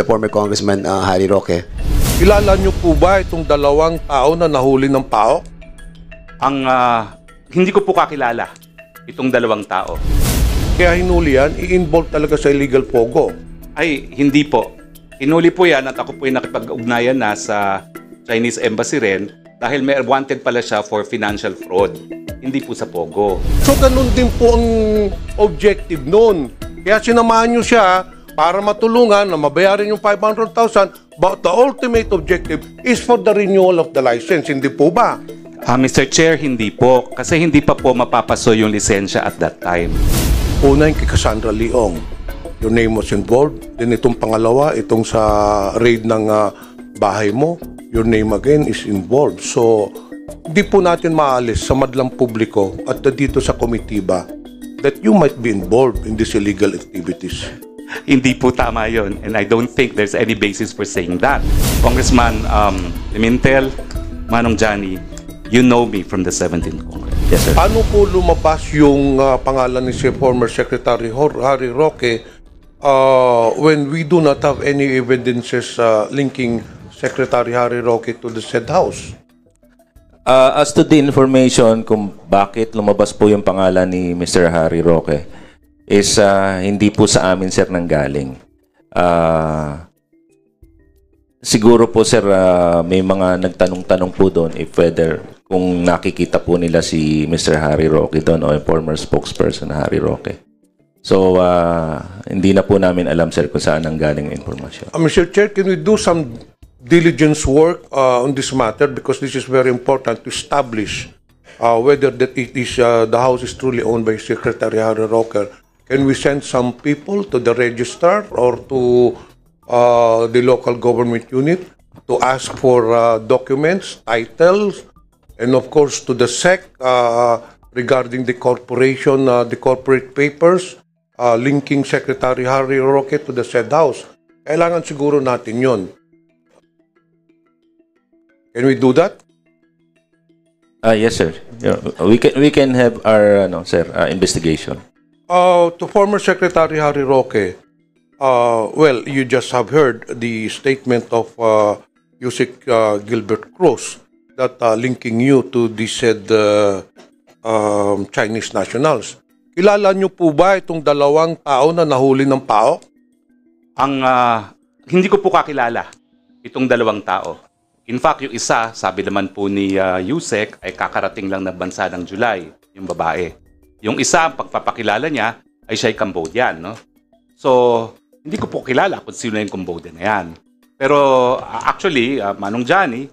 the former Congressman Harry Roque. Kilala niyo po ba itong dalawang tao na nahuli ng PAOK? Hindi ko po kakilala itong dalawang tao. Kaya hinuli yan, i-involve talaga sa illegal pogo. Ay, hindi po. Hinuli po yan at ako po yung nakipag-ugnayan na sa Chinese Embassy rin dahil may wanted pala siya for financial fraud. Hindi po sa pogo. So ganun din po ang objective nun. Kaya sinamahan niyo siya para matulungan na mabayaran yung 500,000, but the ultimate objective is for the renewal of the license. Hindi po ba? Mr. Chair, hindi po. Kasi hindi pa po mapapaso yung lisensya at that time. Una yung kay Cassandra Leong. Your name was involved. Then itong pangalawa, itong sa raid ng bahay mo, your name again is involved. So, hindi po natin maalis sa madlang publiko at dito sa komitiba that you might be involved in these illegal activities. Hindi po tama yun. And I don't think there's any basis for saying that. Congressman Pimentel, Manong Johnny, you know me from the 17th Congress. Yes, sir. Paano po lumabas yung pangalan ni former Secretary Harry Roque when we do not have any evidences linking Secretary Harry Roque to the said house? As to the information kung bakit lumabas po yung pangalan ni Mr. Harry Roque is hindi po sa amin, sir, nanggaling. Siguro po, sir, may mga nagtanong-tanong po doon if whether kung nakikita po nila si Mr. Harry Roque doon o yung former spokesperson na Harry Roque. So, hindi na po namin alam, sir, kung saan nanggaling ang informasyon. Mr. Chair, can we do some diligence work on this matter because this is very important to establish whether that it is the house is truly owned by Secretary Harry Roque. Can we send some people to the register or to the local government unit to ask for documents, titles, and of course to the SEC regarding the corporation, the corporate papers linking Secretary Harry Roque to the said house? Kailangan siguro natin yon. Can we do that? Yes, sir. Yeah, we can have our investigation. To former Secretary Harry Roque, well, you just have heard the statement of Yusek Gilbert Cruz that linking you to the said Chinese nationals. Kilala niyo po ba itong dalawang tao na nahuli ng PAOK? Hindi ko po kakilala itong dalawang tao. In fact, yung isa, sabi naman po ni Yusek, ay kakarating lang na bansa ng July, yung babae. Yung isa, pagpapakilala niya, ay siya'y Cambodian, no? So, hindi ko po kilala kung sino yung Cambodian na yan. Pero actually, Manong Johnny,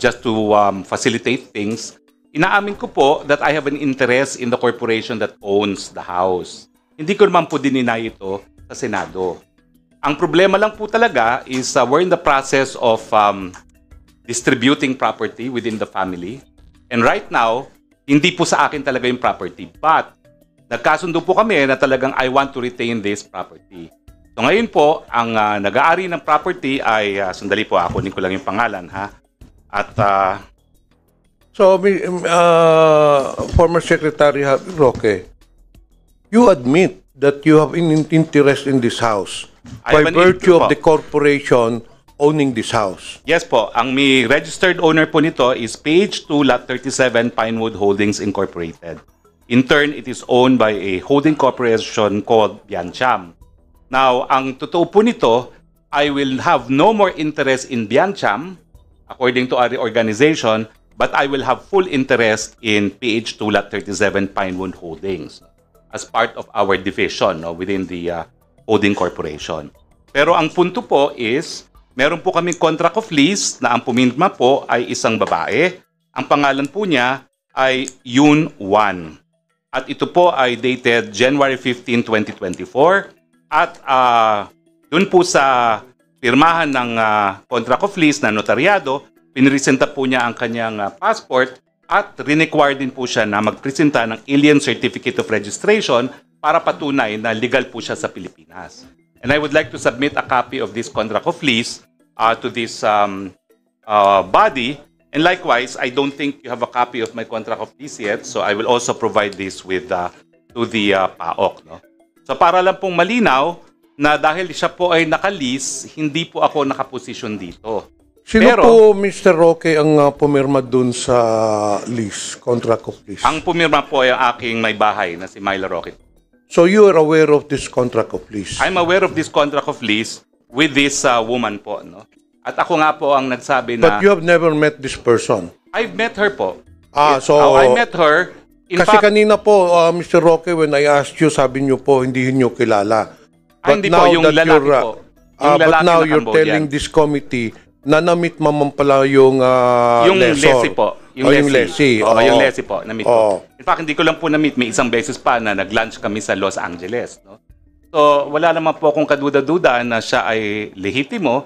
just to facilitate things, inaamin ko po that I have an interest in the corporation that owns the house. Hindi ko naman po dininay ito sa Senado. Ang problema lang po talaga is we're in the process of distributing property within the family. And right now, hindi po sa akin talaga yung property. But, nagkasundo po kami na talagang I want to retain this property. So ngayon po, ang nag-aari ng property ay, sandali po, kunin ko lang yung pangalan, ha? At, So, former Secretary Harry Roque, you admit that you have an interest in this house by virtue of the corporation owning this house. yes po, ang may registered owner po nito is Page 2, Lot 37, Pinewood Holdings Incorporated. In turn, it is owned by a holding corporation called Biancham. Now, ang totoo po nito, I will have no more interest in Biancham, according to our organization, but I will have full interest in PH2 Lot 37 Pinewood Holdings as part of our division within the holding corporation. Pero ang punto po is, meron po kaming contract of lease na ang pumirma po ay isang babae. Ang pangalan po niya ay Yoon Wan. At ito po ay dated January 15, 2024. At dun po sa pirmahan ng contract of lease na notaryado, pinresenta po niya ang kanyang passport at require din po siya na magpresenta ng Alien Certificate of Registration para patunay na legal po siya sa Pilipinas. And I would like to submit a copy of this contract of lease to this body. And likewise, I don't think you have a copy of my contract of lease yet, so I will also provide this with to the PAOK. No? So para lang pong malinaw na dahil siya po ay nakalis, hindi po ako nakaposisyon dito. Sino Pero, po, Mr. Roque, ang pumirma dun sa lease, contract of lease? ang pumirma po ay ang aking may bahay na si Myla Roque. So you are aware of this contract of lease? I'm aware of this contract of lease with this woman po. No? At ako nga po ang nagsabi na... But you have never met this person? I've met her po. So... I met her. In kasi fact, kanina po, Mr. Roque, when I asked you, sabi niyo po, hindi niyo kilala. hindi po, yung lalaki po. Yung but lalaki now na you're Cambodian. telling this committee na na-meet mo man pala yung Yung lessor. lessee po. Yung lessee. Oo, Oo. yung lessee po. Na-meet Oo. ko. In fact, hindi ko lang po na-meet. May isang beses pa na nag-lunch kami sa Los Angeles. No? So, wala naman po akong kaduda-duda na siya ay lehitimo.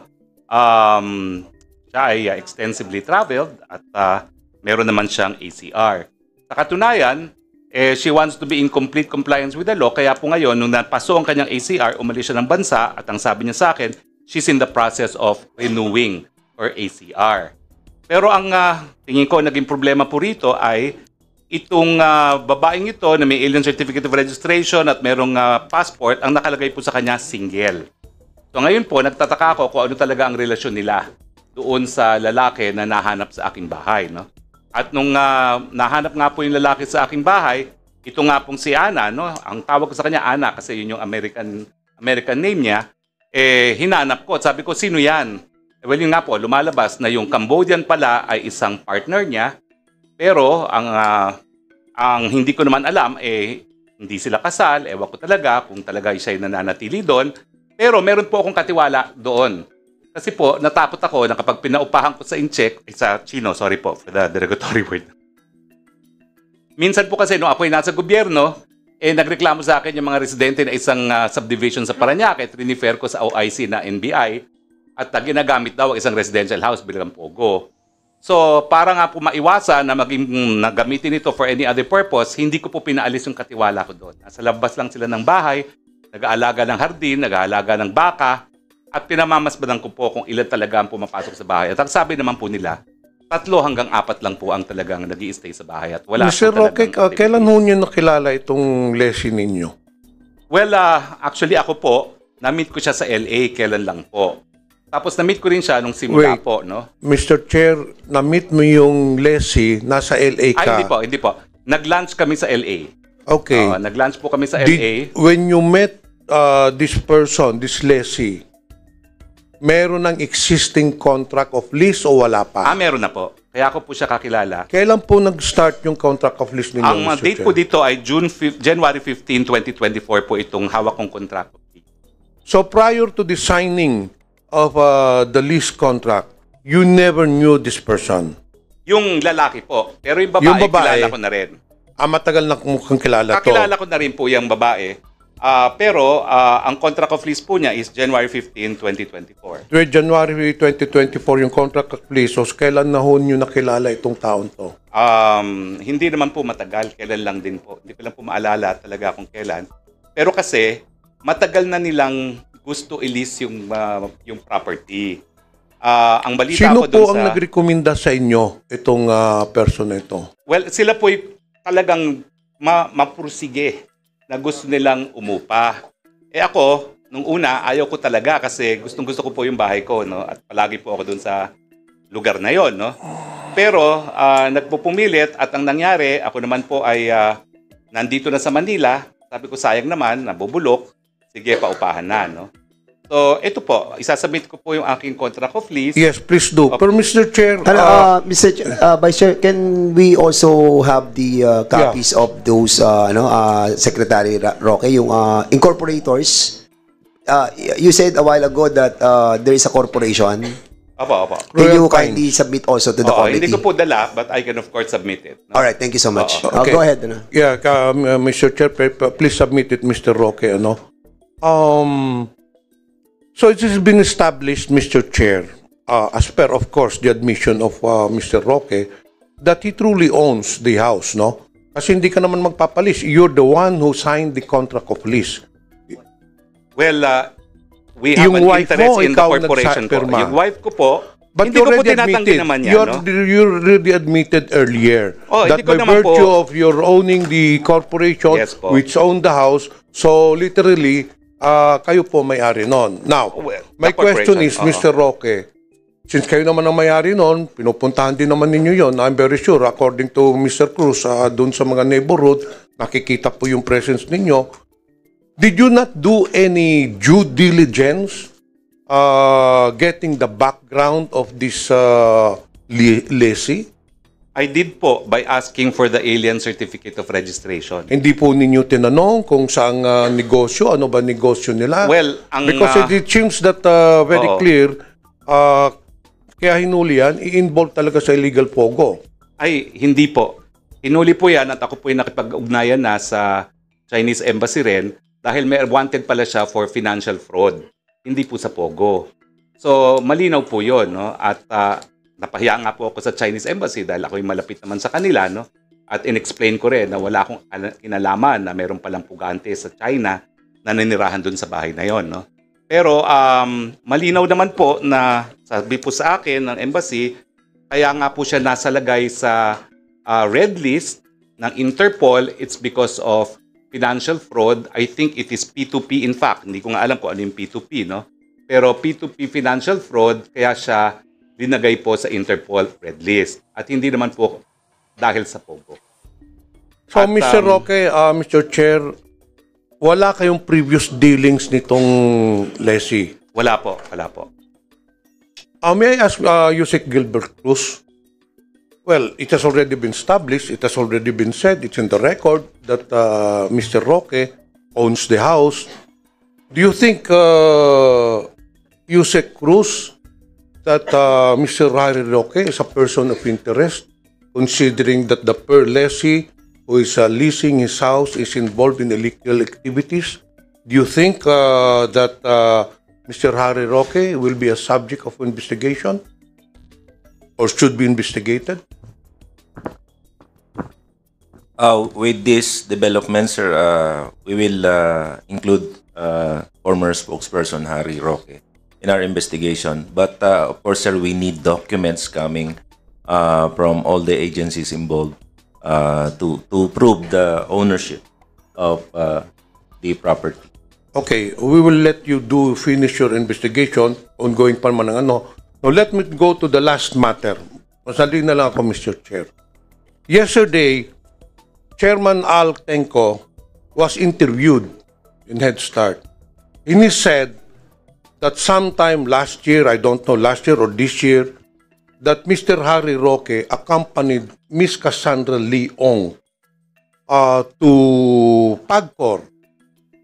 Siya ay extensively traveled at meron naman siyang ACR. Sa katunayan, she wants to be in complete compliance with the law. Kaya po ngayon, nung napaso ang kanyang ACR, umalis siya ng bansa at ang sabi niya sa akin, she's in the process of renewing her ACR. Pero ang tingin ko naging problema po rito ay itong babaeng ito na may alien certificate of registration at merong passport, ang nakalagay po sa kanya single. So ngayon po, nagtataka ako kung ano talaga ang relasyon nila doon sa lalaki na nahanap sa aking bahay. No? At nung nahanap nga po yung lalaki sa aking bahay, ito nga pong si Ana, no? Ang tawag ko sa kanya Ana kasi yun yung American name niya, hinanap ko at sabi ko, sino yan? Well, yun nga po, lumalabas na yung Cambodian pala ay isang partner niya, pero ang hindi ko naman alam, hindi sila kasal, ewan ko talaga kung talaga siya ay nananatili doon, pero meron po akong katiwala doon. Kasi po, natakot ako na kapag pinaupahan ko sa incheck, sa Chino, sorry po for the derogatory word. Minsan po kasi nung ako ay nasa gobyerno, nagreklamo sa akin yung mga residente na isang subdivision sa Parañaque, trinifer ko sa OIC na NBI, at ginagamit daw ang isang residential house bilang pogo. So, para nga po maiwasan na nagamitin ito for any other purpose, hindi ko po pinaalis yung katiwala ko doon. Nasa labas lang sila ng bahay, nag-aalaga ng hardin, nag-aalaga ng baka, at pinamamasbadan ko po kung ilan talaga ang pumapasok sa bahay. At ang sabi naman po nila, 3 hanggang 4 lang po ang talagang nag-i-stay sa bahay. At wala Mr. po Roque, talagang kailan ho niyo nakilala itong lessee ninyo? Well, actually ako po, na-meet ko siya sa LA, kailan lang po. Tapos na-meet ko rin siya nung simula Wait. po, no? Mr. Chair, na-meet mo yung lessee, nasa LA ka. Hindi po. Nag-lunch kami sa LA. Okay. Nag-lunch po kami sa LA. When you met this person, this lessee, meron ng existing contract of lease o wala pa? Meron na po. Kaya ako po siya kakilala. Kailan po nag-start yung contract of lease ninyo, Ang Mr. date Chair? po dito ay January 15, 2024 po itong hawak kong contract. So prior to the signing of the lease contract, you never knew this person? Yung lalaki po. Pero yung babae, kilala ko na rin. Matagal na mukhang kilala to. Kakilala ko na rin po yung babae. Pero ang contract of lease po niya is January 15, 2024. January 2024 yung contract of lease. So kailan na ho nyo nakilala itong taon to? Hindi naman po matagal. Kailan lang din po. Hindi ko lang po maalala talaga kung kailan. Pero kasi, matagal na nilang gusto i-lease yung property. Ang balita Sino ko po dun ang nagrekomenda sa inyo itong person na ito? Well, sila po talagang mapursige na gusto nilang umupa. Ako, nung una, ayaw ko talaga kasi gustong-gusto ko po yung bahay ko, no? At palagi po ako dun sa lugar na yon, no? Pero nagpupumilit at ang nangyari, ako naman po ay nandito na sa Manila. Sabi ko, sayang naman, nabubulok. Sige, paupahan na, no? So, ito po, isasubmit ko po yung aking contract of lease. Yes, please do. Okay. Pero Mr. Chair, Vice Chair, can we also have the copies of those Secretary Roque, yung incorporators? You said a while ago that there is a corporation. Opo. Can you Royal kindly submit also to the committee? Hindi ko po dala, but I can of course submit it. No? All right, thank you so much. Okay. Go ahead. yeah, Mr. Chair, please submit it, Mr. Roque. So it has been established, Mr. Chair, as per, of course, the admission of Mr. Roque, that he truly owns the house, no? Kasi hindi ka naman magpapalis. You're the one who signed the contract of lease. Well, we have Yung an wife interest mo, in the ikaw corporation po. nagsapirma. Yung wife ko po, But hindi you ko po already tinatanggi admitted, naman yan, no? you already admitted earlier that hindi ko by naman virtue po- of your owning the corporation Yes po. which owned the house, so literally, kayo po may-ari nun. Now, my the question corporation, is, Mr. Roque, since kayo naman ang may-ari nun, pinupuntahan din naman ninyo yon. I'm very sure, according to Mr. Cruz, doon sa mga neighborhood, nakikita po yung presence ninyo. Did you not do any due diligence getting the background of this lessee? I did po by asking for the alien certificate of registration. Hindi po ninyo tinanong kung saang negosyo, ano ba negosyo nila? Well, Because it seems that very clear, kaya hinuli yan, i-involve talaga sa illegal pogo. Ay, hindi po. Hinuli po yan at ako po yung nakipag-ugnayan na sa Chinese Embassy rin dahil may wanted pala siya for financial fraud. Hindi po sa pogo. So, malinaw po yun, no? At napahiya nga po ako sa Chinese Embassy dahil ako yung malapit naman sa kanila, no? At in-explain ko rin na wala akong kinalaman na meron palang pugante sa China na nanirahan dun sa bahay na yon, no? Pero malinaw naman po na sabi po sa akin ng embassy, kaya nga po siya nasalagay sa red list ng Interpol, it's because of financial fraud. I think it is P2P in fact. Hindi ko nga alam kung ano yung P2P, no? Pero P2P financial fraud, kaya siya linagay po sa Interpol red list. At hindi naman po dahil sa pogo. So, Mr. Roque, Mr. Chair, wala kayong previous dealings nitong lessee? Wala po, wala po. May I ask Yusek Gilbert Cruz? Well, it has already been established, it has already been said, it's in the record that Mr. Roque owns the house. Do you think, Yusek Cruz, that Mr. Harry Roque is a person of interest, considering that the per lessee who is leasing his house is involved in illegal activities? Do you think that Mr. Harry Roque will be a subject of investigation or should be investigated? With this development, sir, we will include former spokesperson Harry Roque in our investigation. But of course, sir, we need documents coming from all the agencies involved to prove the ownership of the property. Okay, we will let you finish your investigation, ongoing pa man ang ano. Now, let me go to the last matter. Masali na lang ako, Mr. Chair. Yesterday, Chairman Al Tenco was interviewed in Head Start. And he said that sometime last year, I don't know, last year or this year, that Mr. Harry Roque accompanied Miss Cassandra Leong to PAGCOR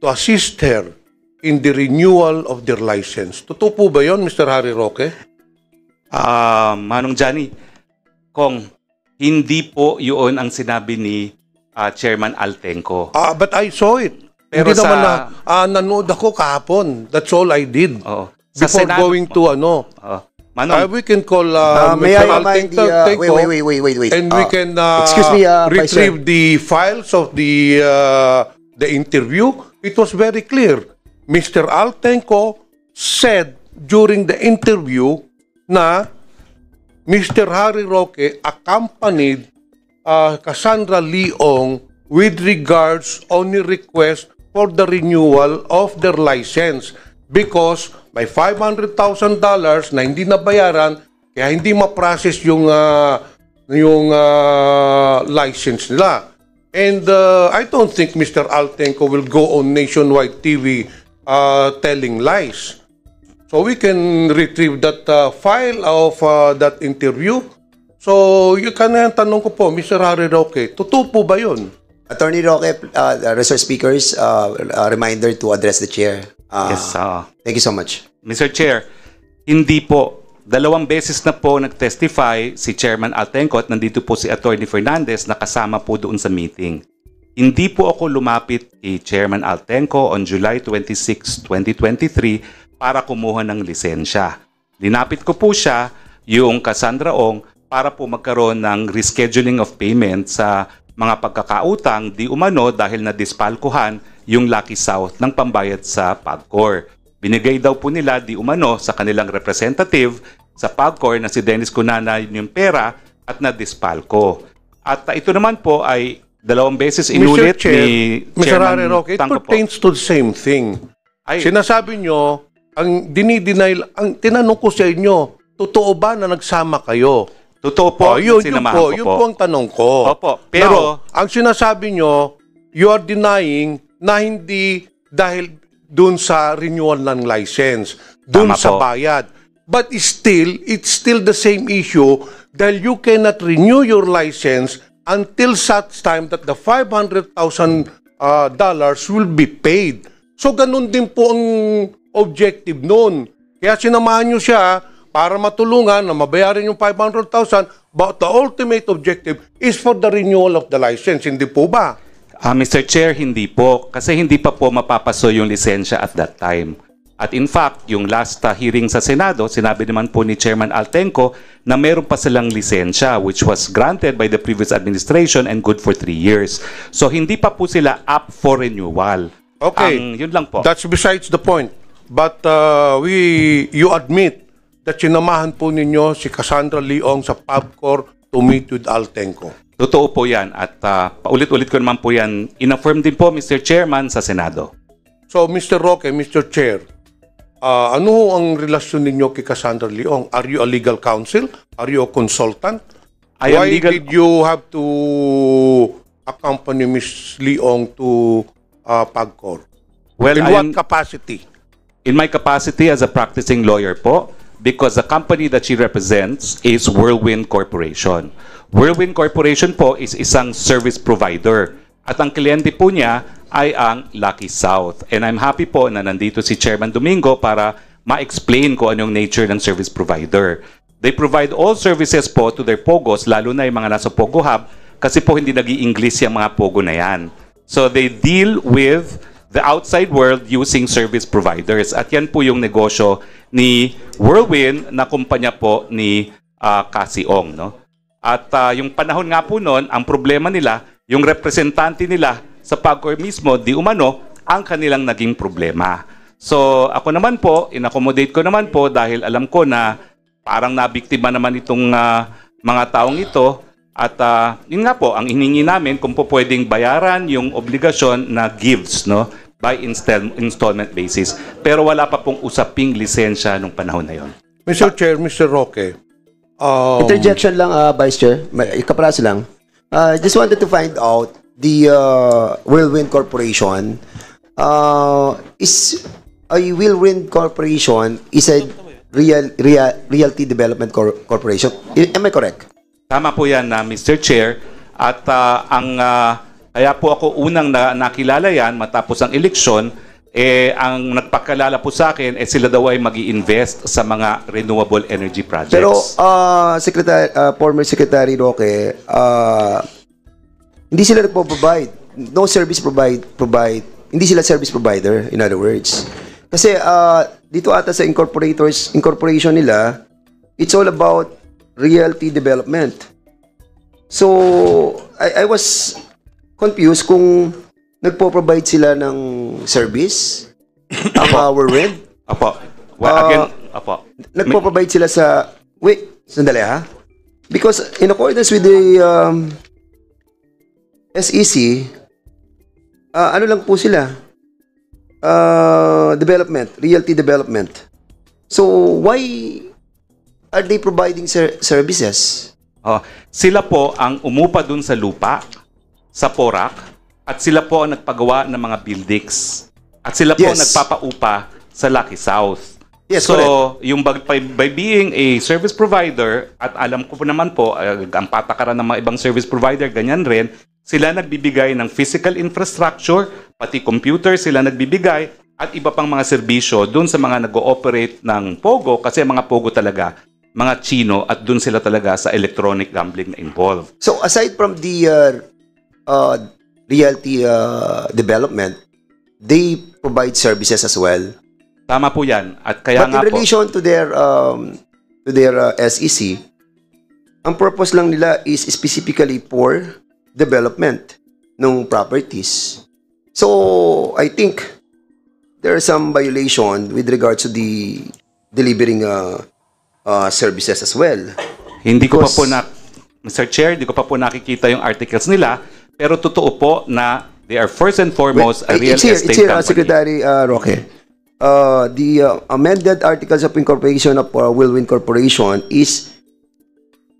to assist her in the renewal of their license. Totoo po ba yun, Mr. Harry Roque? Manong Johnny, Kong, hindi po yun ang sinabi ni Chairman Altenco. But I saw it. Pero hindi naman na nanood ako kahapon. That's all I did. Oo. Sa Before Senado going po. to ano. Manong, We can call May I Mr. remind Altenco. wait. And we can excuse me, Vice Chair. retrieve the files of the interview. It was very clear. Mr. Altenco said during the interview na Mr. Harry Roque accompanied Cassandra Leong with regards only request for the renewal of their license because may $500,000 na hindi nabayaran kaya hindi ma-process yung license nila. And I don't think Mr. Altenco will go on nationwide TV telling lies. So we can retrieve that file of that interview. So you can tanong ko po, Mr. Harry Roque, totoo po ba yun? Attorney Roque, resource speakers, a reminder to address the chair. yes, Thank you so much. Mr. Chair, hindi po. 2 beses na po nag-testify si Chairman Altenco at nandito po si Attorney Fernandez na kasama po doon sa meeting. Hindi po ako lumapit kay Chairman Altenco on July 26, 2023 para kumuha ng lisensya. Linapit ko po siya, yung Cassandra Ong, para po magkaroon ng rescheduling of payment sa mga pagkakautang di umano dahil na-dispalkuhan yung Lucky South ng pambayad sa PAGCOR. Binigay daw po nila di umano sa kanilang representative sa PAGCOR na si Dennis Cunana yung pera at na-dispalko. At ito naman po ay 2 beses inulit Mr. Chair, ni Mr. Chairman Harry Roque, it Tangco po. pertains to the same thing. Sinasabi nyo, ang dinideny, ang tinanong ko sa inyo, totoo ba na nagsama kayo? Totoo po, yun sinamahan po, ko yun po. po ang tanong ko. Opo, pero... Now, ang sinasabi nyo, you are denying na hindi dahil dun sa renewal ng license, dun Tama sa po. bayad. But still, it's still the same issue dahil you cannot renew your license until such time that the $500,000 dollars will be paid. So, ganun din po ang objective nun. Kaya sinamahan nyo siya para matulungan na mabayaran yung $500,000, but the ultimate objective is for the renewal of the license. Hindi po ba? Mr. Chair, hindi po. Kasi hindi pa po mapapaso yung lisensya at that time. At in fact, yung last hearing sa Senado, sinabi naman po ni Chairman Altenco na meron pa silang lisensya which was granted by the previous administration and good for 3 years. So hindi pa po sila up for renewal. Okay. Yun lang po. That's besides the point. But you admit that sinamahan po ninyo si Cassandra Leong sa PABCOR to meet with Altenco. Totoo po yan. At paulit-ulit ko naman po yan. In-affirm din po, Mr. Chairman, sa Senado. So, Mr. Roque, Mr. Chair, ano ang relasyon ninyo kay Cassandra Leong? Are you a legal counsel? Are you a consultant? I am Why legal- did you have to accompany Ms. Leong to PABCOR? Well, In I what am- capacity? In my capacity as a practicing lawyer po, because the company that she represents is Whirlwind Corporation. Whirlwind Corporation po is isang service provider. At ang kliyente po niya ay ang Lucky South. And I'm happy po na nandito si Chairman Domingo para ma-explain ko anong nature ng service provider. They provide all services po to their POGOs, lalo na yung mga nasa POGO Hub, kasi po hindi nag-i-English yung mga POGO na yan. So they deal with the outside world using service providers. At yan po yung negosyo ni Whirlwind na kumpanya po ni Cassie Ong. No? At yung panahon nga po noon, ang problema nila, yung representante nila sa PABCOR mismo, di umano, ang kanilang naging problema. So ako naman po, in-accommodate ko naman po dahil alam ko na parang nabiktima naman itong mga taong ito. At yun nga po, ang hiningi namin kung po pwedeng bayaran yung obligasyon na gives, no, by installment basis. Pero wala pa pong usaping lisensya nung panahon na yon. Mr. Chair, Mr. Roque, Interjection lang, Vice Chair. Kapraso lang. Just wanted to find out the Whirlwind Corporation is a Whirlwind Corporation is a realty development corporation. Am I correct? Tama po yan, Mr. Chair. At kaya po ako unang nakilala yan matapos ang eleksyon, ang nagpakalala po sa akin, sila daw ay mag-i-invest sa mga renewable energy projects. Pero, former Secretary Roque, hindi sila nagpo-provide. No service provide. Hindi sila service provider, in other words. Kasi dito ata sa incorporation nila, it's all about realty development. So, I was confused kung nagpo-provide sila ng service ang Whirlwind. Apo. Well, again, apo. Nagpo-provide sila sa... Wait, sandali ha. Because in accordance with the SEC, ano lang po sila? Development, realty development. So, why are they providing services? Sila po ang umupa dun sa lupa, sa Porac, at sila po ang nagpagawa ng mga buildings. At sila po ang Yes. nagpapaupa sa Lucky South. Yes, so, correct. yung by being a service provider, at alam ko po naman po, ang patakaran ng mga ibang service provider, ganyan rin, sila nagbibigay ng physical infrastructure, pati computer sila nagbibigay, at iba pang mga serbisyo dun sa mga nag-ooperate ng POGO, kasi mga POGO talaga, mga Chino, at dun sila talaga sa electronic gambling na involved. So, aside from the realty development, they provide services as well. Tama po yan. At kaya But nga in po, relation to their SEC, ang purpose lang nila is specifically for development ng properties. So, I think there are some violation with regards to the delivering services as well. hindi ko pa because- po Mr. Chair, hindi ko pa po nakikita yung articles nila, pero totoo po na they are first and foremost a real It's here, estate company. Secretary Roque. the amended articles of incorporation of Whirlwind Corporation is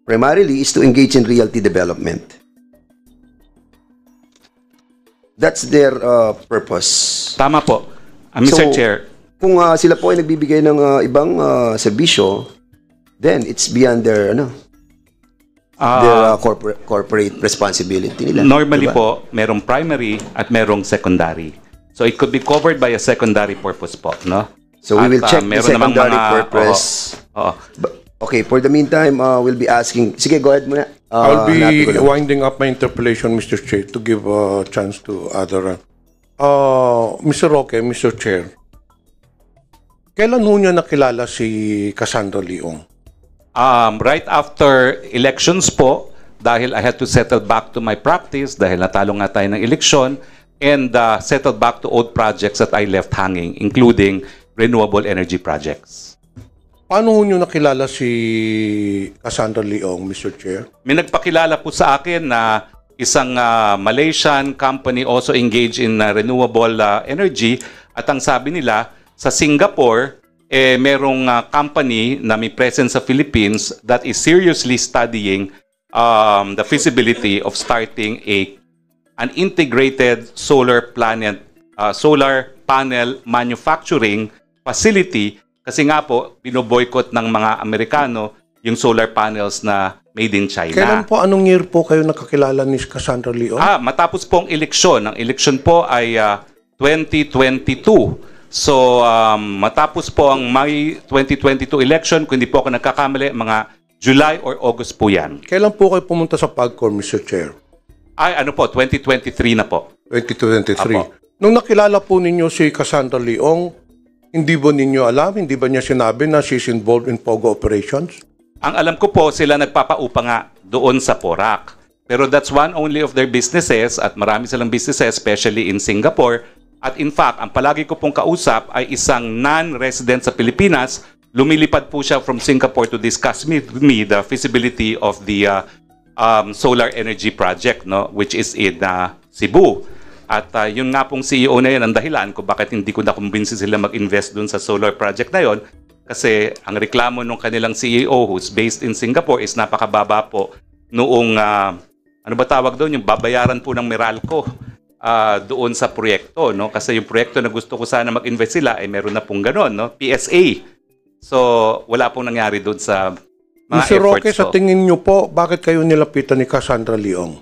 primarily is to engage in realty development. That's their purpose. Tama po. Mr. Chair. Kung sila po ay nagbibigay ng ibang serbisyo, then it's beyond their corporate responsibility nila. Normally diba? po, merong primary at merong secondary. So it could be covered by a secondary purpose po, no? So we will check the meron namang secondary mga- purpose. Oo. Okay, for the meantime, we'll be asking. Sige, go ahead muna. I'll hanapin be ko lang. winding up my interpellation, Mr. Chair, to give a chance to other. Mr. Roque, Mr. Chair, kailan ho niya nakilala si Cassandra Leong? Right after elections po, dahil I had to settle back to my practice, dahil natalo nga tayo ng eleksyon, and settle back to old projects that I left hanging, including renewable energy projects. Paano ho niyo nakilala si Cassandra Leong, Mr. Chair? May nagpakilala po sa akin na isang Malaysian company also engaged in renewable energy, at ang sabi nila, sa Singapore, merong company na may presence sa Philippines that is seriously studying the feasibility of starting an integrated solar panel manufacturing facility, kasi nga po, binoboycott ng mga Amerikano yung solar panels na made in China. Kailan po, anong year po kayo nakakilala ni Cassandra Leong? Matapos po ang eleksyon. Ang eleksyon po ay 2022. So, matapos po ang May 2022 election, kung hindi po ako nagkakamali, mga July or August po yan. Kailan po kayo pumunta sa PAGCOR, Mr. Chair? 2023 na po. 2023. Apo. Nung nakilala po ninyo si Cassandra Leong, hindi ba ninyo alam, hindi ba niya sinabi na she's involved in POGO operations? Ang alam ko po, sila nagpapaupa nga doon sa Porac. Pero that's one only of their businesses, at marami silang businesses, especially in Singapore. At in fact, ang palagi ko pong kausap ay isang non-resident sa Pilipinas. Lumilipad po siya from Singapore to discuss with me the feasibility of the solar energy project, no, which is in Cebu. At yun nga pong CEO na yun ang dahilan kung bakit hindi ko nakumbinsi sila mag-invest dun sa solar project na yun. Kasi ang reklamo ng kanilang CEO who's based in Singapore is napakababa po noong, ano ba tawag doon, yung babayaran po ng Meralco doon sa proyekto, no? Kasi yung proyekto na gusto ko sana mag-invest sila ay meron na pong gano'n, no? PSA. So, wala pong nangyari doon sa mga Mr. efforts Roque, sa ko. tingin niyo po, bakit kayo nilapitan ni Cassandra Leong?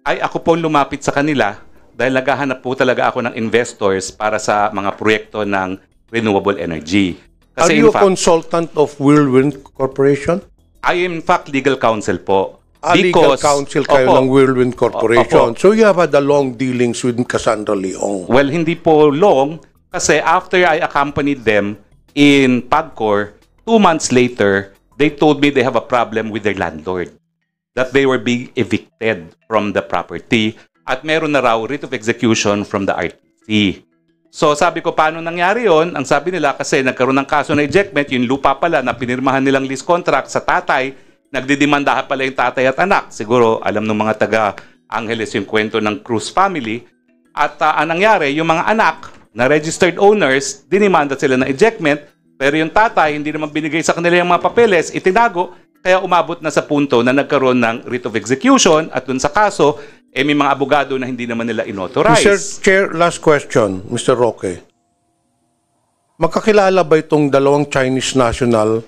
Ay, ako po lumapit sa kanila dahil naghahanap po talaga ako ng investors para sa mga proyekto ng renewable energy. Are Kasi you in a fact, consultant of Whirlwind Corporation? I am in fact legal counsel po. Legal counsel kayo Opo. ng Whirlwind Corporation. Opo. So you have had a long dealings with Cassandra Leong. Well, hindi po long kasi after I accompanied them in PAGCOR, 2 months later, they told me they have a problem with their landlord. That they were being evicted from the property at meron na raw writ of execution from the RTC. So sabi ko, paano nangyari yon? Ang sabi nila, kasi nagkaroon ng kaso na ejectment, yung lupa pala na pinirmahan nilang lease contract sa tatay, nagdidemandahan pala yung tatay at anak. Siguro, alam ng mga taga-Angeles yung kwento ng Cruz family. At ang nangyari, yung mga anak na registered owners, dinimanda sila ng ejectment, pero yung tatay, hindi naman binigay sa kanila yung mga papeles, itinago, kaya umabot na sa punto na nagkaroon ng writ of execution at dun sa kaso, may mga abogado na hindi naman nila inauthorize. Mr. Chair, last question, Mr. Roque. Magkakilala ba itong dalawang Chinese national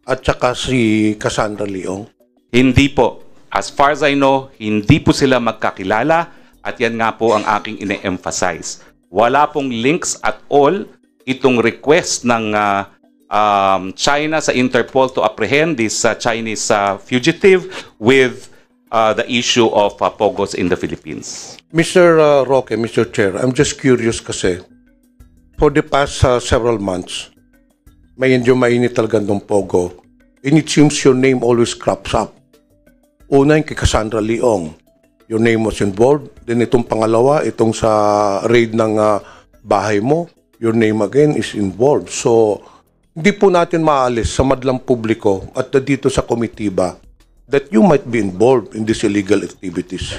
at saka si Cassandra Leong? Hindi po. As far as I know, hindi po sila magkakilala at yan nga po ang aking ine-emphasize. Wala pong links at all itong request ng China sa Interpol to apprehend this Chinese fugitive with the issue of POGOs in the Philippines. Mr. Roque, Mr. Chair, I'm just curious kasi for the past several months, medyo mainit talaga ng POGO. And it seems your name always crops up. Una yung kay Cassandra Leong. Your name was involved. Then itong pangalawa, itong sa raid ng bahay mo, your name again is involved. So, hindi po natin maalis sa madlang publiko at dito sa komitiba that you might be involved in these illegal activities.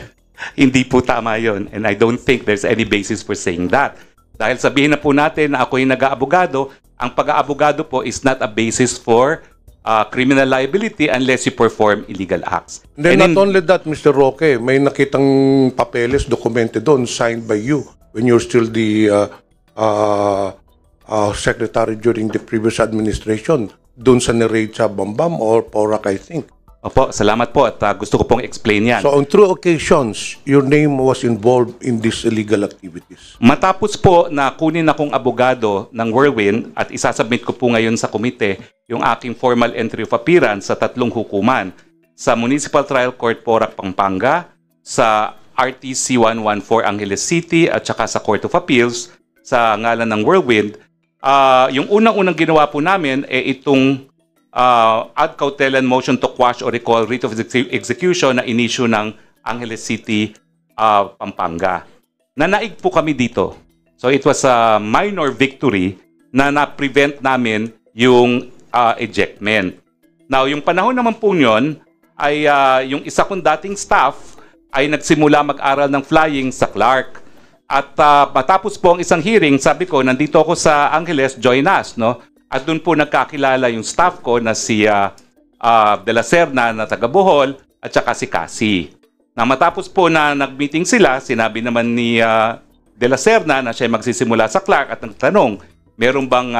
Hindi po tama yon, and I don't think there's any basis for saying that. Dahil sabihin na po natin na ako'y nag-aabogado, ang pag-aabogado po is not a basis for criminal liability unless you perform illegal acts. Then And not only that, Mr. Roque, may nakitang papeles, dokumente doon, signed by you when you're still the secretary during the previous administration, doon sa ni-raid sa Bambam or Porac, I think. Opo, salamat po at gusto ko pong explain yan. So on 3 occasions, your name was involved in these illegal activities. Matapos po na kunin akong abogado ng Whirlwind at isasubmit ko po ngayon sa komite yung aking formal entry of appearance sa 3 hukuman, sa Municipal Trial Court Porac, Pampanga, sa RTC 114 Angeles City at saka sa Court of Appeals sa ngalan ng Whirlwind. Yung unang-unang ginawa po namin itong ad cautelan motion to quash or recall writ of execution na inisyu ng Angeles City, Pampanga. Nanaig po kami dito. So it was a minor victory na na-prevent namin yung ejectment. Now, yung panahon naman po yun ay yung isa kong dating staff ay nagsimula mag-aral ng flying sa Clark. At matapos po ang isang hearing, sabi ko, nandito ako sa Angeles, join us, no? At doon po nagkakilala yung staff ko na si De La Serna na taga Bohol at saka si Cassie. Na matapos po na nag-meeting sila, sinabi naman ni De La Serna na siya magsisimula sa Clark at nagtanong, meron bang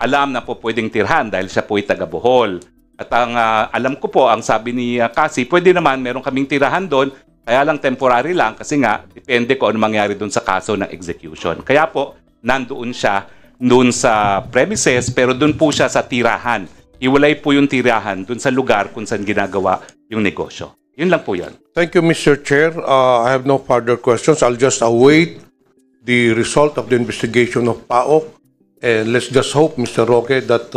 alam na po pwedeng tirhan dahil siya po ay taga Bohol. At ang alam ko po, ang sabi ni Cassie, pwede naman meron kaming tirahan doon, kaya lang temporary lang kasi nga depende ko ano mangyari doon sa kaso ng execution. Kaya po, nandoon siya doon sa premises, pero doon po siya sa tirahan. Iwalay po yung tirahan doon sa lugar kung saan ginagawa yung negosyo. Yun lang po yan. Thank you, Mr. Chair. I have no further questions. I'll just await the result of the investigation of PAOK. And let's just hope, Mr. Roque, that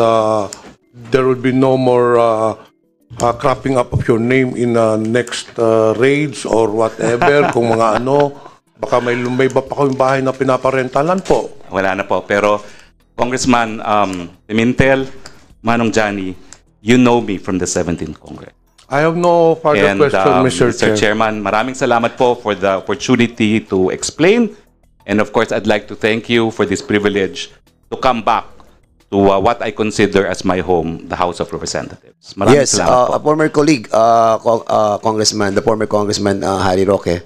there will be no more cropping up of your name in next raids or whatever. Kung mga ano, baka may iba pa kayong bahay na pinaparentalan po. Wala na po. Pero, Congressman Pimentel, Manong Johnny, you know me from the 17th Congress. I have no further question, Mr. Chair. Chairman, maraming salamat po for the opportunity to explain. And of course, I'd like to thank you for this privilege to come back to what I consider as my home, the House of Representatives. Maraming Yes, salamat po. a former colleague, Congressman, the former Congressman Harry Roque,